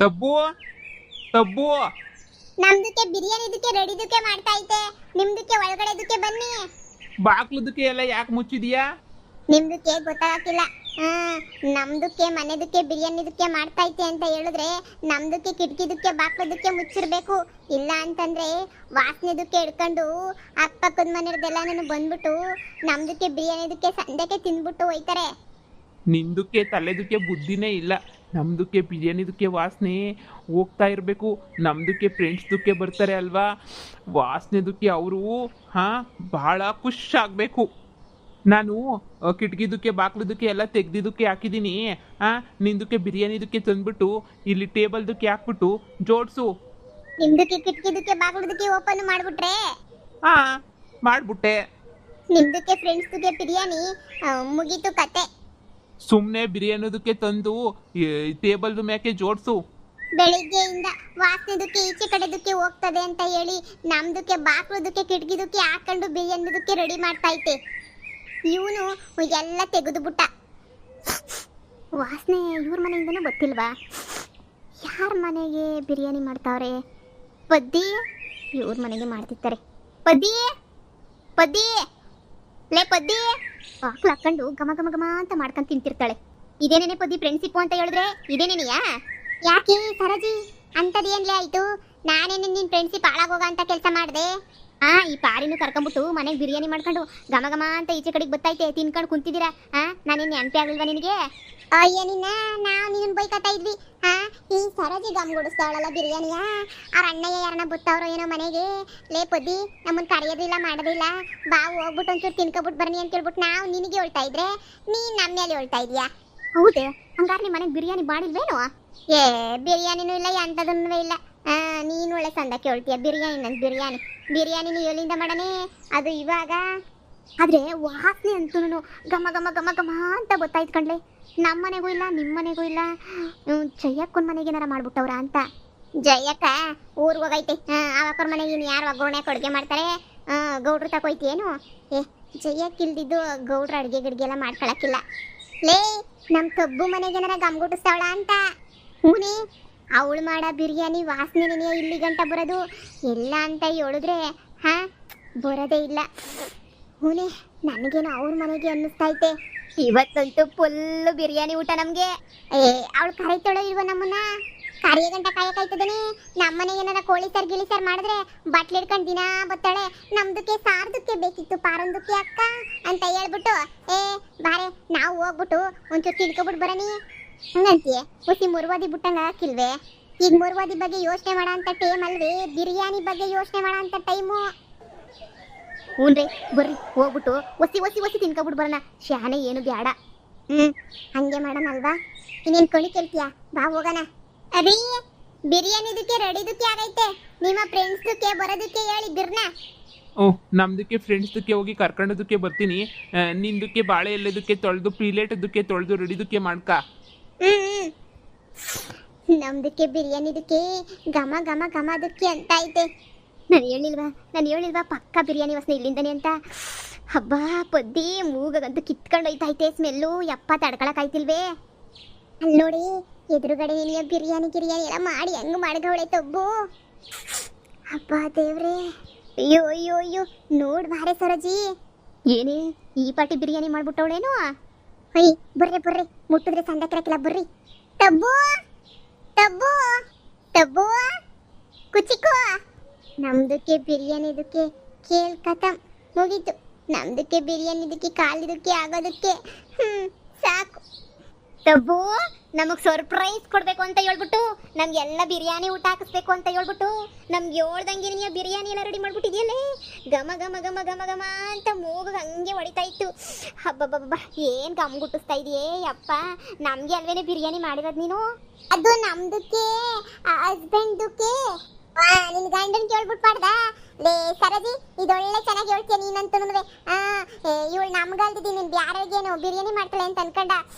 ತಬ್ಬು ತಬ್ಬು ನಮ್ದಕ್ಕೆ ಬಿರಿಯಾನಿದಕ್ಕೆ ರೆಡಿದಕ್ಕೆ ಮಾಡ್ತಾ ಐತೆ. ನಿಮ್ದಕ್ಕೆ ಒಳಗಡೆದಕ್ಕೆ ಬನ್ನಿ. ಬಾಕ್ಲದಕ್ಕೆ ಎಲ್ಲ ಯಾಕೆ ಮುಚ್ಚಿದೀಯಾ? ನಿಮ್ದಕ್ಕೆ ಗೊತ್ತಾಗಿಲ್ಲ. ನಮ್ದಕ್ಕೆ ಮನೆದಕ್ಕೆ ಬಿರಿಯಾನಿದಕ್ಕೆ ಮಾಡ್ತಾ ಐತೆ ಅಂತ ಹೇಳಿದ್ರೆ ನಮ್ದಕ್ಕೆ ಕಿಟಕಿದಕ್ಕೆ ಬಾಕ್ಲದಕ್ಕೆ ಮುಚ್ಚಿರ್ಬೇಕು. ಇಲ್ಲ ಅಂತಂದ್ರೆ ವಾಸನೆದಕ್ಕೆ ಹಿಡ್ಕೊಂಡು ಅಕ್ಕಪಕ್ಕದ ಮನೆಯವ್ರದೆಲ್ಲ ಬಂದ್ಬಿಟ್ಟು ನಮ್ದಕ್ಕೆ ಬಿರಿಯಾನಿದಕ್ಕೆ ಸಂದಕ್ಕೆ ತಿಂದ್ಬಿಟ್ಟು ಹೋಯ್ತಾರೆ. ನಿಂದಕ್ಕೆ ತಲೆದಕ್ಕೆ ಬುದ್ಧಿನೇ ಇಲ್ಲ. ನಮ್ದಕ್ಕೆ ಬಿರಿಯಾನಿದಕ್ಕೆ ವಾಸನೆ ಹೋಗ್ತಾ ಇರಬೇಕು. ನಮ್ದಕ್ಕೆ ಫ್ರೆಂಡ್ಸ್ದಕ್ಕೆ ಬರ್ತಾರೆ ಅಲ್ವಾ, ವಾಸನೆದಕ್ಕೆ ಅವರು ಭಾಳ ಖುಷಾಗಬೇಕು. ನಾನು ಕಿಟಕಿದಕ್ಕೆ ಬಾಕ್ಲದಕ್ಕೆ ಎಲ್ಲ ತೆಗ್ದಿದ್ದಕ್ಕೆ ಹಾಕಿದ್ದೀನಿ. ನಿಂದಕ್ಕೆ ಬಿರಿಯಾನಿದಕ್ಕೆ ತಂದ್ಬಿಟ್ಟು ಇಲ್ಲಿ ಟೇಬಲ್ದಕ್ಕೆ ಹಾಕ್ಬಿಟ್ಟು ಜೋಡಿಸು. ನಿಮ್ದಕ್ಕೆ ಕಿಟಕಿದಕ್ಕೆ ಬಾಕ್ಲದಕ್ಕೆ ಓಪನ್ ಮಾಡ್ಬಿಟ್ರೆ ಮಾಡ್ಬಿಟ್ಟೆ. ನಿಮ್ದಕ್ಕೆ ಫ್ರೆಂಡ್ಸ್ದಕ್ಕೆ ಬಿರಿಯಾನಿ ಮುಗೀತು ಕತೆ. ಸುಮ್ಮನೆ ಬಿರಿಯಾನಿದಕ್ಕೆ ತಂದು ಟೇಬಲ್ದ ಮ್ಯಾಕೆ ಜೋಡಿಸು. ಬೆಳಿಗ್ಗೆಯಿಂದ ವಾಸನೆದಕ್ಕೆ ಈಚೆ ಕಡೆದಕ್ಕೆ ಹೋಗ್ತದೆ ಅಂತ ಹೇಳಿ ನಮ್ದಕ್ಕೆ ಬಾಕ್ಲದಕ್ಕೆ ಕಿಟಕಿದಕ್ಕೆ ಹಾಕೊಂಡು ಬಿರಿಯಾನಿದಕ್ಕೆ ರೆಡಿ ಮಾಡ್ತಾ ಐತೆ. ಇವನು ಎಲ್ಲ ತೆಗೆದು ಬಿಟ್ಟ. ವಾಸನೆ ಇವ್ರ ಮನೆಯಿಂದನೂ ಗೊತ್ತಿಲ್ವಾ? ಯಾರ ಮನೆಗೆ ಬಿರಿಯಾನಿ ಮಾಡ್ತಾವ್ರೆ? ಪದ್ದಿ ಇವ್ರ ಮನೆಗೆ ಮಾಡ್ತಿರ್ತಾರೆ. ಪದ್ದಿ ಪದ್ದಿ ಲೇ ಪದ್ದಿ ಬಾಕ್ಲು ಹಾಕೊಂಡು ಗಮ ಗಮ ಗಮ ಅಂತ ಮಾಡ್ಕೊಂಡು ತಿಂತಿರ್ತಾಳೆ. ಇದೇನೇನೆ ಪದ್ದಿ ಫ್ರೆಂಡ್ಶಿಪ್ ಅಂತ ಹೇಳಿದ್ರೆ ಇದೇನೇನೆಯಾ? ಯಾಕೆ ಸರಜಿ ಅಂತದೇನ್ಲೇ ಆಯ್ತು? ನಾನೇನೆ ನಿನ್ ಫ್ರೆಂಡ್ಶಿಪ್ ಹಾಳಾಗೋಗ ಅಂತ ಕೆಲಸ ಮಾಡಿದೆ. ಈ ಪಾರಿನೂ ಕರ್ಕೊಂಬಿಟ್ಟು ಮನೆಗೆ ಬಿರಿಯಾನಿ ಮಾಡ್ಕೊಂಡು ಘಮ ಘಮ ಅಂತ ಈಚೆ ಕಡೆಗೆ ಬತ್ತೈತೆ ತಿನ್ಕೊಂಡು ಕುಂತಿದ್ದೀರಾ. ನಾನೇನು ನೆನಪೇ ಆಗಲ್ವಾ ನಿನಗೆ? ಅಯ್ಯ ನಿನ್ನ ನಾವು ನಿನ್ನ ಬೈಕತ್ತಾ ಇದ್ವಿ. ಈ ಸರಜಿ ಗಮ್ಗುಡಿಸ್ತಾವಳಲ್ಲ ಬಿರಿಯಾನಿಯ, ಅವ್ರ ಅಣ್ಣಯ್ಯ ಯಾರನ್ನ ಬತ್ತವ್ರೋ ಏನೋ ಮನೆಗೆ. ಲೇ ಪದ್ದಿ ನಮ್ಮನ್ನು ಕರೆಯೋದಿಲ್ಲ ಮಾಡೋದಿಲ್ಲ, ಬಾ ಹೋಗ್ಬಿಟ್ಟು ಒಂಚೂರು ತಿನ್ಕೊಬಿಟ್ಟು ಬರ್ನಿ ಅಂತ ಹೇಳ್ಬಿಟ್ಟು ನಾವು ನಿನಗೆ ಹೇಳ್ತಾ ಇದ್ರೆ ನೀನು ನಮ್ಮ ಮೇಲೆ ಹೇಳ್ತಾ ಇದೀಯಾ. ಹೌದೇ? ಹಂಗಾರೆ ನಿಮ್ಮ ಮನೆಗೆ ಬಿರಿಯಾನಿ ಮಾಡಿಲ್ವೇನು? ಬಿರಿಯಾನಿನೂ ಇಲ್ಲ ಎಂಥದನ್ನೂ ಇಲ್ಲ. ನೀನು ಒಳ್ಳೆ ಸಂದಕ್ಕೆ ಹೇಳ್ತೀಯ ಬಿರಿಯಾನಿ. ನನ್ನ ಬಿರಿಯಾನಿನೂ ಎಲ್ಲಿಂದ ಮಾಡನೆ ಅದು ಇವಾಗ. ಆದರೆ ವಾಸನೆ ಅಂತೂ ಘಮ ಘಮ ಘಮ ಘಮ ಅಂತ ಗೊತ್ತಾಯ್ತು ಕಣ್ಲೆ. ನಮ್ಮ ಮನೆಗೂ ಇಲ್ಲ ನಿಮ್ಮ ಮನೆಗೂ ಇಲ್ಲ. ಜಯಕ್ಕನ ಮನೆಗೆ ಏನಾರ ಮಾಡ್ಬಿಟ್ಟವ್ರ ಅಂತ. ಜಯಕ್ಕ ಊರಿಗೆ ಹೋಗೈತೆ. ಅವಕ್ಕರ ಮನೆಗೆ ಇನ್ನು ಯಾರು ಒಗ್ಗರಣೆ ಅಡುಗೆ ಮಾಡ್ತಾರೆ? ಗೌಡ್ರು ತಗೋಯ್ತೇನು? ಜಯಕ್ಕೆ ಇಲ್ದಿದ್ದು ಗೌಡ್ರ ಅಡುಗೆ ಗಿಡ್ಗೆ ಎಲ್ಲ ಮಾಡ್ಕೊಳಕ್ಕಿಲ್ಲ. ಲೇ ನಮ್ಮ ತಬ್ಬು ಮನೆಗೆ ಏನಾರ ಗಮ್ಗುಟ್ಟಿಸ್ತಾವಳ ಅಂತ. ಹೂನೇ ಅವಳು ಮಾಡ ಬಿರಿಯಾನಿ ವಾಸನೆ ನೆನೆಯ ಇಲ್ಲಿ ಗಂಟ ಬರೋದು ಇಲ್ಲ ಅಂತ ಹೇಳಿದ್ರೆ ಬರೋದೇ ಇಲ್ಲ. ಹೂನೇ ನನಗೇನು ಅವ್ರ ಮನೆಗೆ ಅನ್ನಿಸ್ತೈತೆ. ಇವತ್ತಂತೂ ಫುಲ್ಲು ಬಿರಿಯಾನಿ ಊಟ ನಮಗೆ. ಅವಳು ಕರೀತಾಳೋ ಇಲ್ವ ನಮ್ಮನ್ನ? ಕರಿಯ ಗಂಟ ಕಾಯಕ್ಕಾಯ್ತದೇನೆ. ನಮ್ಮನೆಗೆ ಏನಾರ ಕೋಳಿ ಸಾರು ಗಿಳಿ ಸಾರು ಮಾಡಿದ್ರೆ ಬಟ್ಲು ಹಿಡ್ಕೊಂಡು ದಿನ ಬತ್ತಾಳೆ. ನಮ್ದಕ್ಕೆ ಸಾರ್ದಕ್ಕೆ ಬೇಕಿತ್ತು ಪಾರೊಂದಕ್ಕೆ ಅಕ್ಕ ಅಂತ ಹೇಳ್ಬಿಟ್ಟು ಬಾರೆ ನಾವು ಹೋಗ್ಬಿಟ್ಟು ಒಂಚೂರು ತಿಳ್ಕೊಬಿಟ್ಟು ಬರನಿ ಹಂಗಂತೀಯ. ಹುಸಿ ಮುರುವಾದಿ ಬಿಟ್ಟಂಗ ಹಾಕಿಲ್ವೇ? ಈಗ ಮುರುವಾದಿ ಬಗ್ಗೆ ಯೋಚನೆ ಮಾಡೋ ಅಂತ ಟೈಮ್ ಅಲ್ವೇ, ಬಿರಿಯಾನಿ ಬಗ್ಗೆ ಯೋಚನೆ ಮಾಡೋ ಅಂತ ಟೈಮು. ಹ್ಞೂನ್ರಿ ಬರ್ರಿ ಹೋಗ್ಬಿಟ್ಟು ಒಸಿ ತಿನ್ಕೊಬಿಟ್ಟು ಬರೋಣ. ಶಾನೆ ಏನು ಬೇಡ. ಹಂಗೆ ಮಾಡೋಣ ಅಲ್ವಾ? ಇನ್ನೇನು ಕಣಿ ಕೇಳ್ತೀಯಾ? ಬಾ ಹೋಗೋಣ. ಅದೇ ಬಿರಿಯಾನಿದಕ್ಕೆ ರೆಡಿದಕ್ಕೆ ಆಗೈತೆ. ನಿಮ್ಮ ಫ್ರೆಂಡ್ಸ್ದಕ್ಕೆ ಬರೋದಕ್ಕೆ ಹೇಳಿದ್ದಿರ್ನ? ನಮ್ದಕ್ಕೆ ಫ್ರೆಂಡ್ಸ್ದಕ್ಕೆ ಹೋಗಿ ಕರ್ಕೊಂಡೋದಕ್ಕೆ ಬರ್ತೀನಿ. ನಿಂದಕ್ಕೆ ಬಾಳೆ ಎಲ್ಲದಕ್ಕೆ ತೊಳೆದು ಪ್ಲೇಟದಕ್ಕೆ ತೊಳೆದು ರೆಡಿದಕ್ಕೆ ಮಾಡ್ಕ. ನಮ್ದಕ್ಕೆ ಬಿರಿಯಾನಿದಕ್ಕೆ ಘಮ ಘಮ ಘಮ ಅದಕ್ಕೆ ಅಂತ ಐತೆ. ನಾನು ಹೇಳಿಲ್ವಾ ಪಕ್ಕ ಬಿರಿಯಾನಿ ವಾಸನೆ ಇಲ್ಲಿಂದನೇ ಅಂತ. ಹಬ್ಬ ಪದ್ದಿ ಮೂಗಂತೂ ಕಿತ್ಕೊಂಡು ಹೋಯ್ತೈತೆ ಸ್ಮೆಲ್ಲು. ಯಪ್ಪ ತಡ್ಕೊಳಕ್ಕಾಯ್ತಿಲ್ವೇ? ಅಲ್ಲಿ ನೋಡಿ ಎದುರುಗಡೆ ನೀನು ಬಿರಿಯಾನಿ ಎಲ್ಲ ಮಾಡಿ ಹೆಂಗೆ ಮಾಡ್ಗವಳೆ ತಬ್ಬು. ಹಬ್ಬ ದೇವ್ರೆ, ಅಯ್ಯೋ ನೋಡ್ ಬಾರೆ ಸರೋಜಿ. ಏನೇ ಈ ಪಾಟಿ ಬಿರಿಯಾನಿ ಮಾಡ್ಬಿಟ್ಟವಳೇನು? ಬರ್ರಿ ಮುಟ್ಟಿದ್ರೆ ಸಂದಕ್ಕಿರಕ್ಕಿಲ್ಲ ಬರ್ರಿ. ಟಬ್ಬು ಕುಚಿಕೋ ನಮ್ದಕ್ಕೆ ಬಿರಿಯಾನಿದಕ್ಕೆ ಕೇಳ್ ಕಥಮ್ ಮುಗೀತು. ನಮ್ದಕ್ಕೆ ಬಿರಿಯಾನಿದಕ್ಕೆ ಕಾಲಿದಕ್ಕೆ ಆಗೋದಕ್ಕೆ ಸಾಕು. ಟಬ್ಬು ನಮಗೆ ಸರ್ಪ್ರೈಸ್ ಕೊಡಬೇಕು ಅಂತ ಹೇಳ್ಬಿಟ್ಟು ನಮಗೆಲ್ಲ ಬಿರಿಯಾನಿ ಊಟ ಹಾಕಿಸ್ಬೇಕು ಅಂತ ಹೇಳ್ಬಿಟ್ಟು ನಮ್ಗೆ ಹೇಳ್ದಂಗೆ ನೀವು ಬಿರಿಯಾನಿ ಎಲ್ಲ ರೆಡಿ ಮಾಡ್ಬಿಟ್ಟಿದ್ಯಲ್ಲೇ. ಘಮ ಘಮ ಘಮ ಘಮ ಘಮ ಅಂತ ಮೂಗು ಹಂಗೆ ಹೊಡಿತಾ ಇತ್ತು. ಹಬ್ಬಬ್ಬಬ್ಬ ಏನು ಗಮ್ ಗುಟ್ಟಿಸ್ತಾ ಇದೆಯೇ ಯಪ್ಪ. ನಮಗೆ ಅಲ್ವೇನೆ ಬಿರಿಯಾನಿ ಮಾಡಿರೋದು ನೀನು? ಅದು ನಮ್ದಕ್ಕೆ ಹಸ್ಬೆಂಡ್ದಕ್ಕೆ. ನಿನ್ನ ಗಂಡನ ಕೇಳ್ಬಿಟ್ಟು ಮಾಡ್ದ? ಲೇ ಸರದಿ ಇದೊಳ್ಳೆ ಚೆನ್ನಾಗಿ ಹೇಳ್ತೀಯ ನೀನಂತೂ. ಇವಳು ನಮ್ಗಲ್ದಿದ್ದೀನಿ ನೀನು ಯಾರಿಗೇನು ಬಿರಿಯಾನಿ ಮಾಡ್ತಾಳೆ ಅಂತ ಅನ್ಕೊಂಡ.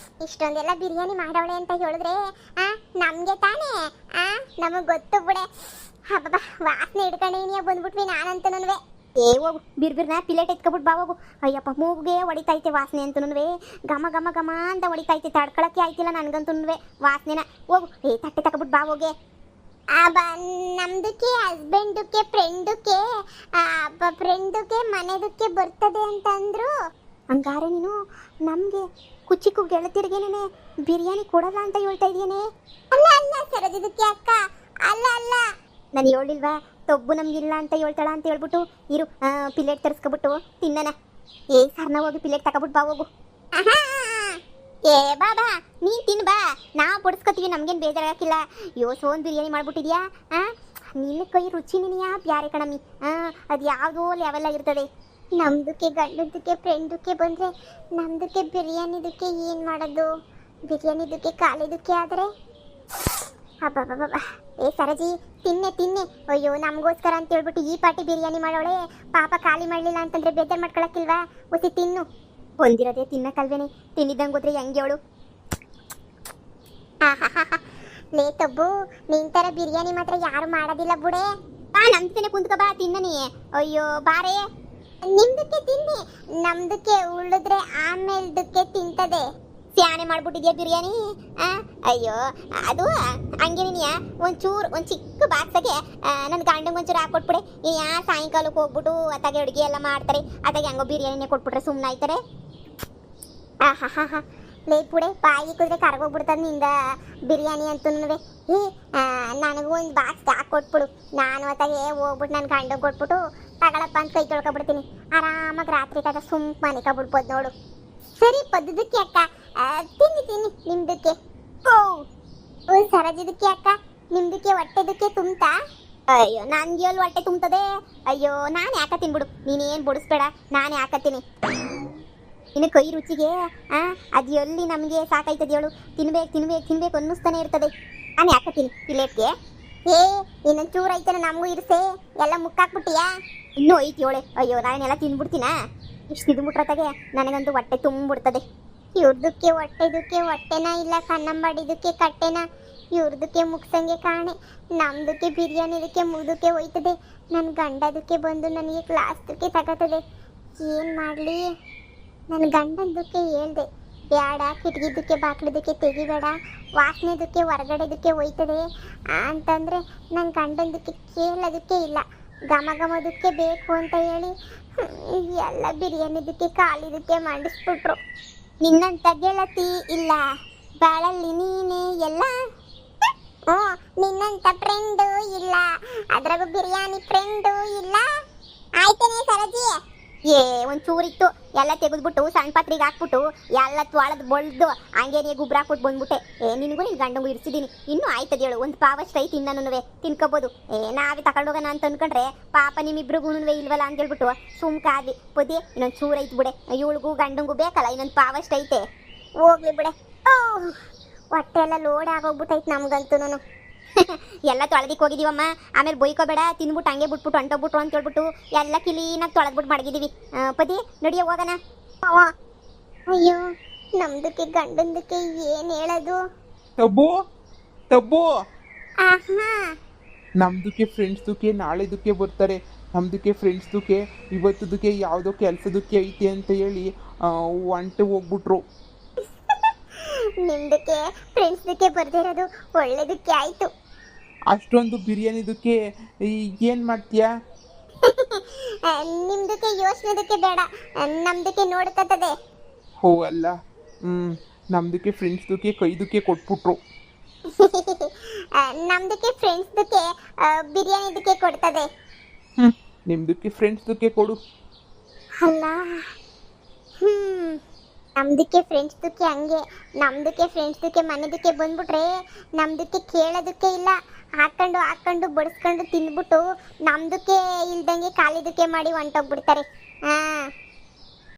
ಇಷ್ಟೊಂದೆಲ್ಲ ಬಿರಿಯಾನಿ ಮಾಡವಳೆ ಅಂತ ಹೇಳಿದ್ರೆ ನಮಗೆ ತಾನೇ ನಮಗೆ ಗೊತ್ತು ಬಿಡೆ. ಹಬ್ಬ ವಾಸನೆ ಹಿಡ್ಕೊಂಡೇನಿಯ ಬಂದ್ಬಿಟ್ವಿ ನಾನಂತೂ. ಏ ಹೋಗು ಬಿರ್ಬಿರ್ನ ಪ್ಲೇಟ್ ಎತ್ಕೊಬಿಟ್ಟು ಬಾ ಹೋಗು. ಅಯ್ಯಪ್ಪ ಮೂಗಿಗೆ ಹೊಡಿತೈತೆ ವಾಸನೆ ಅಂತನೂ ಘಮ ಘಮ ಘಮ ಅಂತ ಹೊಡಿತೈತೆ, ತಡ್ಕೊಳಕ್ಕೆ ಆಯ್ತಿಲ್ಲ ನನಗಂತೂ ವಾಸನೆನ. ಹೋಗು ತಟ್ಟೆ ತಗೊಬಿಟ್ಟು ಬಾ ಹೋಗೆ. ನಮ್ದಕ್ಕೆ ಹಸ್ಬೆಂಡುಕ್ಕೆ ಫ್ರೆಂಡುಕ್ಕೆ ಮನೆದಕ್ಕೆ ಬರ್ತದೆ ಅಂತಂದ್ರು. ಹಂಗಾರೆ ನೀನು ನಮಗೆ ಕುಚಿಕ್ಕು ಗೆಳತಿರ್ಗೇನೆ ಬಿರಿಯಾನಿ ಕೊಡಲ್ಲ ಅಂತ ಹೇಳ್ತಾ ಇದೀಯೇನೆ? ಅಲ್ಲ ಅಲ್ಲ ಸರದಿದ್ದಕ್ಕೆ ಅಕ್ಕ, ಅಲ್ಲ ಅಲ್ಲ ನಾನು ಹೇಳಿಲ್ವಾ ತೊಬ್ಬು ನಮ್ಗಿಲ್ಲ ಅಂತ ಹೇಳ್ತಾಳ ಅಂತ ಹೇಳ್ಬಿಟ್ಟು. ಇರು ಪ್ಲೇಟ್ ತರಿಸ್ಕೊಬಿಟ್ಟು ತಿನ್ನನ. ಸರ್ನ ಹೋಗಿ ಪ್ಲೇಟ್ ತಗೊಬಿಟ್ಟು ಬಾ ಹೋಗು. ಏ ಬಾ ನೀನ್ ತಿನ್ ಬಾ, ನಾವು ಬಡಿಸ್ಕೊತೀವಿ, ನಮ್ಗೇನು ಬೇಜಾರಾಗಿಲ್ಲ. ಸೋನ್ ಬಿರಿಯಾನಿ ಮಾಡ್ಬಿಟ್ಟಿದ್ಯಾ? ನಿನ್ನ ಕೈ ರುಚಿ ನಿನಯಾ ಬ್ಯಾರೆ ಕಣಮ್ಮಿ. ಅದು ಯಾವುದೋ ಲೆವೆಲ್ ಆಗಿರ್ತದೆ. ನಮ್ದಕ್ಕೆ ಗಂಡದಕ್ಕೆ ಫ್ರೆಂಡಕ್ಕೆ ಬಂದರೆ ನಮ್ದಕ್ಕೆ ಬಿರಿಯಾನಿದಕ್ಕೆ ಏನು ಮಾಡೋದು? ಬಿರಿಯಾನಿದಕ್ಕೆ ಕಾಲಿದಕ್ಕೆ ಆದರೆ ಅಬ್ಬಬ್ಬಬ್ಬ. ಸರಜಿ ತಿನ್ನೆ. ಅಯ್ಯೋ ನಮಗೋಸ್ಕರ ಅಂತ ಹೇಳ್ಬಿಟ್ಟು ಈ ಪಾಟಿ ಬಿರಿಯಾನಿ ಮಾಡೋಳೆ. ಪಾಪ ಖಾಲಿ ಮಾಡಲಿಲ್ಲ ಅಂತಂದ್ರೆ ಬೇಜಾರು ಮಾಡ್ಕೊಳಕ್ಕಿಲ್ವಾ? ಒಸಿ ತಿನ್ನು. ಹೊಂದಿರೋದೇ ತಿನ್ನಕ್ಕಲ್ವೇನೆ, ತಿನ್ನಿದ್ದಂಗೆ ಹೋದ್ರೆ ಹೆಂಗೆ ಅವಳು? ಲೇ ತಬ್ಬು, ನಿನ್ ಥರ ಬಿರಿಯಾನಿ ಮಾತ್ರ ಯಾರು ಮಾಡೋದಿಲ್ಲ ಬುಡೆ. ನಮ್ದಕ್ಕೆ ಕುಂತ್ಕ ಬಾ ತಿನ್ನನಿ. ಅಯ್ಯೋ ಬಾರೇ, ನಿಮ್ದಕ್ಕೆ ತಿನ್ನಿ, ನಮ್ದಕ್ಕೆ ಉಳಿದ್ರೆ ಆಮೇಲ್ದಕ್ಕೆ ತಿಂತದೆ. ಸ್ಯಾನೆ ಮಾಡ್ಬಿಟ್ಟಿದ್ಯಾ ಬಿರಿಯಾನಿ? ಅಯ್ಯೋ ಅದು ಹಂಗೇನಿಯಾ, ಒಂದು ಚಿಕ್ಕ ಬಾಕ್ಸಾಗೆ ನನ್ನ ಗಂಡಂಗೆ ಒಂಚೂರು ಹಾಕೊಟ್ಬಿಡೆ. ಸಾಯಂಕಾಲಕ್ಕೆ ಹೋಗ್ಬಿಟ್ಟು ಅತ್ತಾಗೆ ಅಡುಗೆ ಎಲ್ಲ ಮಾಡ್ತಾರೆ, ಅತ್ತಾಗೆ ಹೆಂಗೋ ಬಿರಿಯಾನಿನೇ ಕೊಟ್ಬಿಟ್ರೆ ಸುಮ್ಮನೆ ಆಯ್ತಾರೆ. ಲೇ ಪುಡೆ ಬಾಯಿ ಕುದ್ರೆ ಕರ್ಗೋಗ್ಬಿಡ್ತದೆ ನಿಂದ ಬಿರಿಯಾನಿ ಅಂತೂ. ನನಗೂ ಒಂದು ಬಾಕ್ಸ್ ಹಾಕೊಟ್ಬಿಡು, ನಾನು ಅತ್ತಾಗೆ ಹೋಗ್ಬಿಟ್ಟು ನನ್ನ ಗಂಡಂಗೆ ಕೊಟ್ಬಿಟ್ಟು ತಗೊಳಪ್ಪ ಅಂತ ಕೈ ತೊಳ್ಕೊಬಿಡ್ತೀನಿ. ಆರಾಮಾಗಿ ರಾತ್ರಿ ಕಾಗ ಸುಮ್ಮನೆ ಕಬಿಡ್ಬೋದು ನೋಡು. ಸರಿ ಪದ್ದದಕ್ಕೆ ಅಕ್ಕ, ತಿನ್ನಿ ನಿಮ್ದಕ್ಕೆ. ಸರಜಿದಕ್ಕೆ ಅಕ್ಕ, ನಿಮ್ದಕ್ಕೆ ಹೊಟ್ಟೆದಕ್ಕೆ ತುಂಬ್ತಾ? ಅಯ್ಯೋ ನನ್ಗೆ ಎಲ್ಲಿ ಹೊಟ್ಟೆ ತುಂಬ್ತದೆ? ಅಯ್ಯೋ ನಾನು ಯಾಕ ತಿನ್ಬಿಡು, ನೀನೇನು ಬಡಿಸ್ಬೇಡ, ನಾನು ಯಾಕತ್ತೀನಿ. ಇನ್ನು ಕೈ ರುಚಿಗೆ ಅದು ಎಲ್ಲಿ ನಮಗೆ ಸಾಕಾಯ್ತದೆ ಹೇಳು? ತಿನ್ಬೇಕು ಅನ್ನಿಸ್ತಾನೆ ಇರ್ತದೆ. ನಾನು ಯಾಕತ್ತೀನಿ ಪ್ಲೇಟ್ಗೆ. ಇನ್ನೊಂದು ಚೂರು ಐತನ ನಮಗೂ ಇರಿಸೆ, ಎಲ್ಲ ಮುಕ್ಕಾಕ್ಬಿಟ್ಟಿಯಾ? ಇನ್ನೂ ಐತಿ ಹೇಳೆ. ಅಯ್ಯೋ ನಾನೆಲ್ಲ ತಿನ್ಬಿಡ್ತೀನಾ? ಇಷ್ಟು ತಿಂದ್ಬಿಟ್ರತಾಗೆ ನನಗಂತೂ ಹೊಟ್ಟೆ ತುಂಬಿಡ್ತದೆ. ಇವ್ರದಕ್ಕೆ ಹೊಟ್ಟೆನ ಇಲ್ಲ ಕನ್ನಂಬಾಡಿದಕ್ಕೆ ಕಟ್ಟೆನ. ಇವ್ರದಕ್ಕೆ ಮುಗ್ಸಂಗೆ ಕಾಣೆ, ನಮ್ದಕ್ಕೆ ಬಿರಿಯಾನಿದಕ್ಕೆ ಮುಗ್ದಕ್ಕೆ ಹೋಯ್ತದೆ. ನನ್ನ ಗಂಡದಕ್ಕೆ ಬಂದು ನನಗೆ ಕ್ಲಾಸ್ದಕ್ಕೆ ತಗತದೆ. ಏನು ಮಾಡಲಿ? ನನ್ನ ಗಂಡಂದಕ್ಕೆ ಹೇಳ್ದೆ, ಬೇಡ ಕಿಟಕಿದ್ದಕ್ಕೆ ಬಾಕ್ಲದಕ್ಕೆ ತೆಗಿಬೇಡ, ವಾಸನೆದಕ್ಕೆ ಹೊರಗಡೆದಕ್ಕೆ ಹೋಯ್ತದೆ ಅಂತಂದರೆ ನನ್ನ ಗಂಡಂದಕ್ಕೆ ಕೇಳೋದಕ್ಕೆ ಇಲ್ಲ, ಘಮದಕ್ಕೆ ಬೇಕು ಅಂತ ಹೇಳಿ ಎಲ್ಲ ಬಿರಿಯಾನಿದಕ್ಕೆ ಕಾಲಿದಕ್ಕೆ ಮಾಡಿಸ್ಬಿಟ್ರು. ನಿನ್ನಂತ ಗೆಳತಿ ಇಲ್ಲ ಬಾಳಲ್ಲಿ ನೀನೇ ಎಲ್ಲ. ನಿನ್ನಂತ ಫ್ರೆಂಡು ಇಲ್ಲ, ಅದ್ರಾಗೂ ಬಿರಿಯಾನಿ ಫ್ರೆಂಡು ಇಲ್ಲ. ಆಯ್ತೇನೆ ಸರಜಿ? ಒಂದು ಚೂರಿತ್ತು, ಎಲ್ಲ ತೆಗೆದ್ಬಿಟ್ಟು ಸಣ್ಣ ಪಾತ್ರೆಗೆ ಹಾಕ್ಬಿಟ್ಟು ಎಲ್ಲ ತೊಳೆದು ಬಳ್ದು ಹಂಗೇನೆ ಗುಬ್ರ ಹಾಕ್ಬಿಟ್ಟು ಬಂದ್ಬಿಟ್ಟೆ. ನಿನಗೂ ನಿನ್ನ ಗಂಡಂಗೂ ಇರಿಸಿದ್ದೀನಿ. ಇನ್ನೂ ಆಯ್ತದ ಹೇಳು, ಒಂದು ಪಾವಷ್ಟು ಐತಿ ಇನ್ನೂ ತಿನ್ಕೋಬೋದು. ನಾವೇ ತಗೊಂಡೋಗೋಣ ಅಂತ ಅಂದ್ಕೊಂಡ್ರೆ ಪಾಪ ನಿಮ್ಮಿಬ್ರಿಗೂ ಇಲ್ವಲ್ಲ ಅಂತ ಹೇಳ್ಬಿಟ್ಟು ಸುಮ್ಕಾದ್ವಿ. ಪೊದಿ ಇನ್ನೊಂದು ಚೂರು ಐತಿ ಬಿಡೆ, ಇವಳಿಗೂ ಗಂಡಂಗೂ ಬೇಕಲ್ಲ, ಇನ್ನೊಂದು ಪಾವಷ್ಟು ಐತೆ. ಹೋಗ್ಲಿ ಬಿಡೆ. ಹೊಟ್ಟೆ ಎಲ್ಲ ಲೋಡ್ ಆಗೋಗ್ಬಿಟ್ಟೈತೆ ನಮ್ಗಂತೂ. ಎಲ್ಲ ತೊಳೆದಿಕ್ಕೆ ಹೋಗಿದ್ದೀವಮ್ಮ, ಆಮೇಲೆ ಬೊಯ್ಕೋಬೇಡ, ತಿನ್ಬಿಟ್ಟು ಹಂಗೆ ಬಿಟ್ಬಿಟ್ಟು ಹೊಂಟೋಗ್ಬಿಟ್ರು ಅಂತ ಹೇಳ್ಬಿಟ್ಟು ಎಲ್ಲ ಕ್ಲೀನಾಗಿ ತೊಳೆದ್ಬಿಟ್ಟು ಮಡಗಿದ್ದೀವಿ. ಪತಿ ನಡಿಯ ಹೋಗೋಣ. ಅಯ್ಯೋ ನಮ್ದಕ್ಕೆ ಗಂಡಂದಕ್ಕೆ ಏನು ಹೇಳೋದು? ತಬ್ಬು ನಮ್ದಕ್ಕೆ ಫ್ರೆಂಡ್ಸ್ದಕ್ಕೆ ನಾಳೆದಕ್ಕೆ ಬರ್ತಾರೆ. ನಮ್ದಕ್ಕೆ ಫ್ರೆಂಡ್ಸ್ದಕ್ಕೆ ಇವತ್ತದಕ್ಕೆ ಯಾವುದೋ ಕೆಲಸದಕ್ಕೆ ಐತೆ ಅಂತ ಹೇಳಿ ಹೊಂಟೆ ಹೋಗ್ಬಿಟ್ರು. ನಿಮ್ದಕ್ಕೆ ಫ್ರೆಂಡ್ಸ್ದಕ್ಕೆ ಬರ್ದಿರೋದು ಒಳ್ಳೇದಕ್ಕೆ ಆಯ್ತು. ಅಷ್ಟೊಂದು ಬಿರಿಯಾನಿದಕ್ಕೆ ಏನು ಮಾಡ್ತೀಯಾ? ನಿಮ್ದಕ್ಕೆ ಯೋಚನೆದಕ್ಕೆ ಬೇಡ, ನಮ್ದಕ್ಕೆ ನೋಡ್ಕತ್ತದೆ. ಹೋ ಅಲ್ಲ, ನಮ್ದಕ್ಕೆ ಫ್ರೆಂಡ್ಸ್ದಕ್ಕೆ ಕೈದಕ್ಕೆ ಕೊಟ್ಬಿಟ್ರು. ನಮ್ದಕ್ಕೆ ಫ್ರೆಂಡ್ಸ್ದಕ್ಕೆ ಬಿರಿಯಾನಿದಕ್ಕೆ ಕೊಡ್ತದೆ. ನಿಮ್ದಕ್ಕೆ ಫ್ರೆಂಡ್ಸ್ದಕ್ಕೆ ಕೊಡು. ಅಲ್ಲ ನಮ್ದಕ್ಕೆ ಫ್ರೆಂಡ್ಸ್ದಕ್ಕೆ ಹಂಗೆ, ನಮ್ದಕ್ಕೆ ಫ್ರೆಂಡ್ಸ್ದಕ್ಕೆ ಮನೆದಕ್ಕೆ ಬಂದ್ಬಿಟ್ರೆ ನಮ್ದಕ್ಕೆ ಕೇಳೋದಕ್ಕೆ ಇಲ್ಲ, ಹಾಕೊಂಡು ಬಡಿಸ್ಕೊಂಡು ತಿಂದ್ಬಿಟ್ಟು ನಮ್ದಕ್ಕೆ ಇಲ್ದಂಗೆ ಕಾಲಿದಕ್ಕೆ ಮಾಡಿ ಹೊಂಟೋಗ್ಬಿಡ್ತಾರೆ.